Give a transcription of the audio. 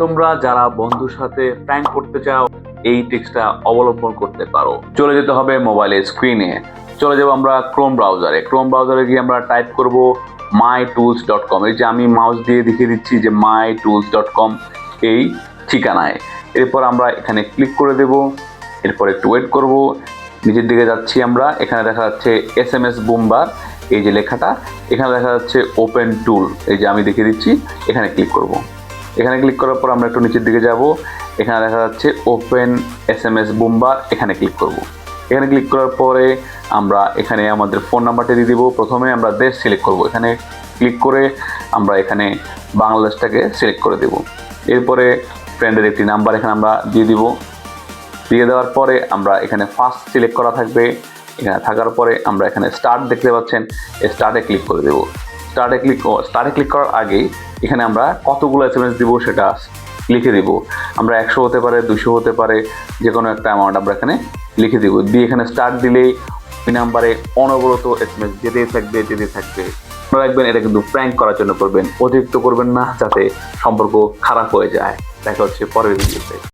তোমরা যারা বন্ধুর সাথে প্র্যাঙ্ক করতে চাও এই টিপসটা অবলম্বন করতে পারো। চলে যেতে হবে মোবাইলের স্ক্রিনে, চলে যাবো আমরা ক্রোম ব্রাউজারে গিয়ে আমরা টাইপ করব mytools.com। এই যে আমি মাউস দিয়ে দেখিয়ে দিচ্ছি যে mytools.com এই ঠিকানায়। এরপর আমরা এখানে ক্লিক করে দেব, এরপর একটু ওয়েট করব। নিচের দিকে যাচ্ছি আমরা, এখানে দেখা যাচ্ছে SMS বুমবার এই যে লেখাটা, এখানে দেখা যাচ্ছে ওপেন টুল, এই যে আমি দেখিয়ে দিচ্ছি, এখানে ক্লিক করব। এখানে ক্লিক করার পর আমরা একটু নিচের দিকে যাব, এখানে দেখা যাচ্ছে ওপেন SMS বুমবার, এখানে ক্লিক করব। এখানে ক্লিক করার পরে আমরা এখানে আমাদের ফোন নাম্বারটা দিয়ে দিব। প্রথমে আমরা দেশ সিলেক্ট করব, এখানে ক্লিক করে আমরা এখানে বাংলাদেশটাকে সিলেক্ট করে দেব। এরপরে ফ্রেন্ডের একটি নাম্বার এখানে আমরা দিয়ে দিব। দিয়ে দেওয়ার পরে আমরা এখানে ফার্স্ট সিলেক্ট করা থাকবে, এখানে থাকার পরে আমরা এখানে স্টার্ট দেখতে পাচ্ছেন, এই স্টার্টে ক্লিক করে দেব। স্টার্টে ক্লিক করার আগেই এখানে আমরা কতগুলো SMS দিব সেটা লিখে দিব। আমরা 100 হতে পারে, 200 হতে পারে, যে কোনো একটা অ্যামাউন্ট আমরা এখানে লিখে দিব। দিয়ে এখানে স্টার্ট দিলেই ওই নাম্বারে অনবরত SMS যেতেই থাকবে। মনে রাখবেন এটা কিন্তু প্র্যাঙ্ক করার জন্য করবেন, অতিরিক্ত করবেন না যাতে সম্পর্ক খারাপ হয়ে যায়। দেখা হচ্ছে পরের ভিডিওতে।